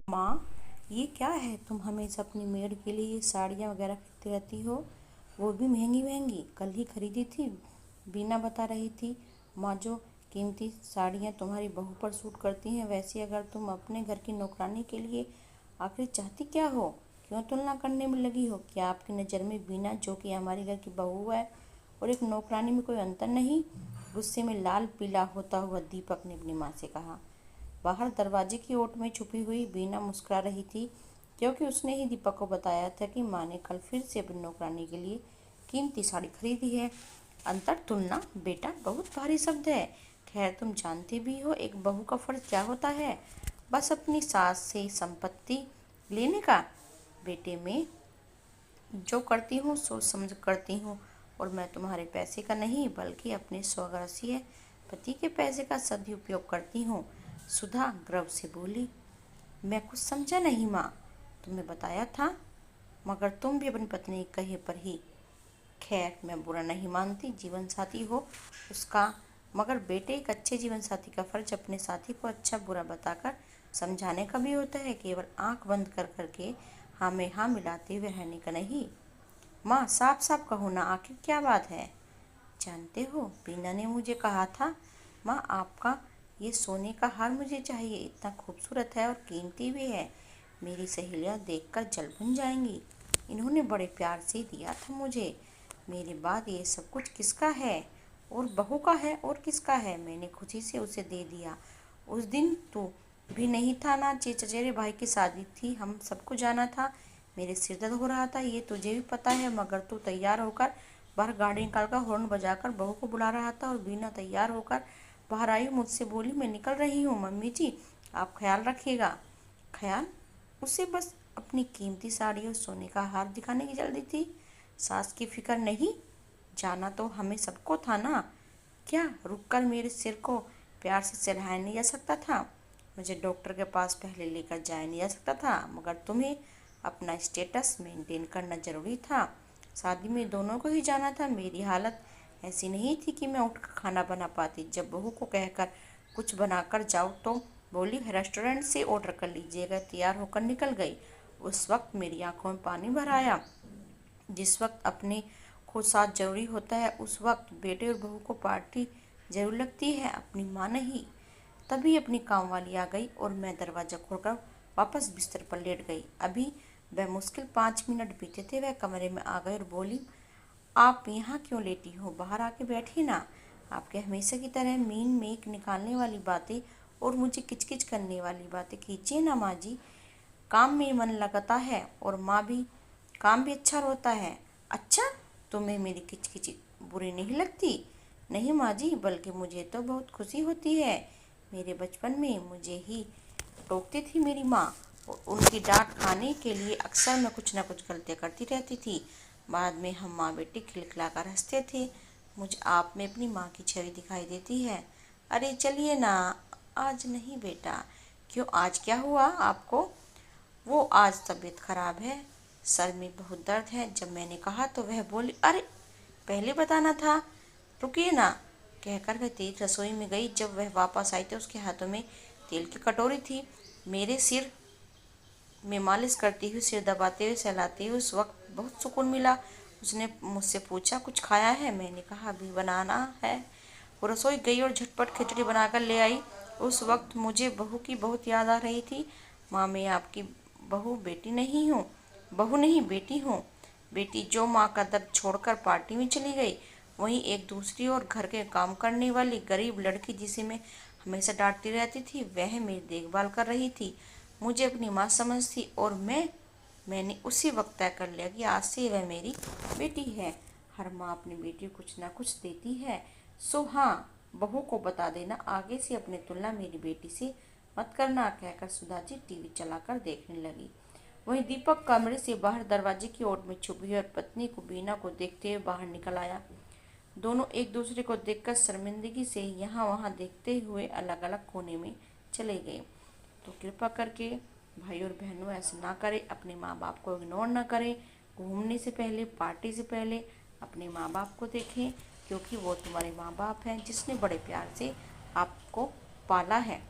माँ, ये क्या है? तुम हमेशा अपनी मेड के लिए साड़ियाँ वगैरह खरीदती रहती हो, वो भी महंगी महंगी। कल ही खरीदी थी, बीना बता रही थी। माँ, जो कीमती साड़ियाँ तुम्हारी बहू पर सूट करती हैं, वैसे अगर तुम अपने घर की नौकरानी के लिए आखिर चाहती क्या हो? क्यों तुलना करने में लगी हो? क्या आपकी नज़र में बीना, जो कि हमारे घर की बहू है, और एक नौकरानी में कोई अंतर नहीं? गुस्से में लाल पीला होता हुआ दीपक ने अपनी माँ से कहा। बाहर दरवाजे की ओट में छुपी हुई बीना मुस्कुरा रही थी, क्योंकि उसने ही दीपक को बताया था कि माँ ने कल फिर से अपनी नौकरानी के लिए कीमती साड़ी खरीदी है। अंतर तुलना बेटा बहुत भारी शब्द है। खैर, तुम जानते भी हो एक बहू का फर्ज क्या होता है? बस अपनी सास से संपत्ति लेने का। बेटे, मैं जो करती हूँ सोच समझ करती हूँ, और मैं तुम्हारे पैसे का नहीं बल्कि अपने स्वग्रसीय पति के पैसे का सदुपयोग करती हूँ। सुधा गर्व से बोली। मैं कुछ समझा नहीं माँ। तुम्हें बताया था, मगर तुम भी अपनी पत्नी के कहे पर ही। खैर, मैं बुरा नहीं मानती, जीवन साथी हो उसका, मगर बेटे, एक अच्छे जीवन साथी का फर्ज अपने साथी को अच्छा बुरा बताकर समझाने का भी होता है, केवल आंख बंद कर करके हाँ में हाँ मिलाते हुए रहने का नहीं। माँ, साफ साफ कहो ना, आखिर क्या बात है? जानते हो, बीना ने मुझे कहा था, माँ, आपका ये सोने का हार मुझे चाहिए, इतना खूबसूरत है और कीमती भी है। मेरी सहेलियाँ देखकर जल बन जाएंगी। इन्होंने बड़े प्यार से दिया था मुझे। मेरे बाद ये सब कुछ किसका है? और बहू का है और किसका है? मैंने खुशी से उसे दे दिया। उस दिन तू भी नहीं था ना? चचेरे भाई की शादी थी, हम सबको जाना था। मेरे सिर दर्द हो रहा था, ये तुझे भी पता है, मगर तू तैयार होकर बाहर गाड़ी निकालकर हॉर्न बजाकर बहू को बुला रहा था, और बीना तैयार होकर बाहर आई, मुझसे बोली, मैं निकल रही हूँ मम्मी जी, आप ख्याल रखिएगा। ख्याल? उसे बस अपनी कीमती साड़ी और सोने का हार दिखाने की जल्दी थी, सास की फिक्र नहीं। जाना तो हमें सबको था ना। क्या रुककर मेरे सिर को प्यार से सहलाया नहीं जा सकता था? मुझे डॉक्टर के पास पहले लेकर जाया नहीं जा सकता था? मगर तुम्हें अपना स्टेटस मेंटेन करना जरूरी था। शादी में दोनों को ही जाना था। मेरी हालत ऐसी नहीं थी कि मैं उठकर खाना बना पाती। जब बहू को कहकर कुछ बनाकर जाओ तो बोली, रेस्टोरेंट से ऑर्डर कर लीजिएगा, तैयार होकर निकल गई। उस वक्त मेरी आंखों में पानी भर आया। जिस वक्त अपने को साथ जरूरी होता है, उस वक्त बेटे और बहू को पार्टी जरूर लगती है, अपनी माँ नहीं। तभी अपनी काम वाली आ गई और मैं दरवाजा खोलकर वापस बिस्तर पर लेट गई। अभी बेमुश्किल 5 मिनट बीते थे, वह कमरे में आ गई और बोली, आप यहाँ क्यों लेटी हो? बाहर आके बैठी ना। आपके हमेशा की तरह मीन मेक निकालने वाली बातें और मुझे किचकिच करने वाली बातें कीजिए ना माँ जी। काम में मन लगता है, और माँ भी, काम भी अच्छा होता है। अच्छा, तुम्हें मेरी किचकिच बुरी नहीं लगती? नहीं माँ जी, बल्कि मुझे तो बहुत खुशी होती है। मेरे बचपन में मुझे ही टोकती थी मेरी माँ, और उनकी डांट खाने के लिए अक्सर मैं कुछ ना कुछ गलतियाँ करती रहती थी। बाद में हम माँ बेटी खिलखिलाकर हंसते थे। मुझे आप में अपनी माँ की छवि दिखाई देती है। अरे चलिए ना। आज नहीं बेटा। क्यों, आज क्या हुआ आपको? वो आज तबीयत खराब है, सर में बहुत दर्द है। जब मैंने कहा तो वह बोली, अरे पहले बताना था। रुकिए ना, कहकर वह तेज रसोई में गई। जब वह वापस आई तो उसके हाथों में तेल की कटोरी थी। मेरे सिर में मालिश करती हुई, सिर दबाते हुए, सहलाते हुए उस वक्त बहुत सुकून मिला। उसने मुझसे पूछा, कुछ खाया है? मैंने कहा, अभी बनाना है। वो रसोई गई और झटपट खिचड़ी बनाकर ले आई। उस वक्त मुझे बहू की बहुत याद आ रही थी। माँ, मैं आपकी बेटी नहीं हूँ, बहू नहीं, बेटी हूँ। बेटी जो माँ का दर्द छोड़कर पार्टी में चली गई, वहीं एक दूसरी ओर घर के काम करने वाली गरीब लड़की, जिसे मैं हमेशा डांटती रहती थी, वह मेरी देखभाल कर रही थी। मुझे अपनी माँ समझती, और मैंने उसी वक्त तय कर लिया कि आज से वह मेरी बेटी है। हर माँ अपनी बेटी को कुछ ना कुछ देती है। सो हाँ, बहू को बता देना, आगे से अपनी तुलना मेरी बेटी से मत करना, कहकर सुधा जी टीवी चलाकर देखने लगी। वहीं दीपक कमरे से बाहर दरवाजे की ओर में छुपी और पत्नी को, बीना को देखते हुए बाहर निकल आया। दोनों एक दूसरे को देखकर शर्मिंदगी से यहाँ वहाँ देखते हुए अलग अलग कोने में चले गए। तो कृपा करके भाई और बहनों, ऐसे ना करें, अपने माँ बाप को इग्नोर ना करें। घूमने से पहले, पार्टी से पहले अपने माँ बाप को देखें, क्योंकि वो तुम्हारे माँ बाप हैं, जिसने बड़े प्यार से आपको पाला है।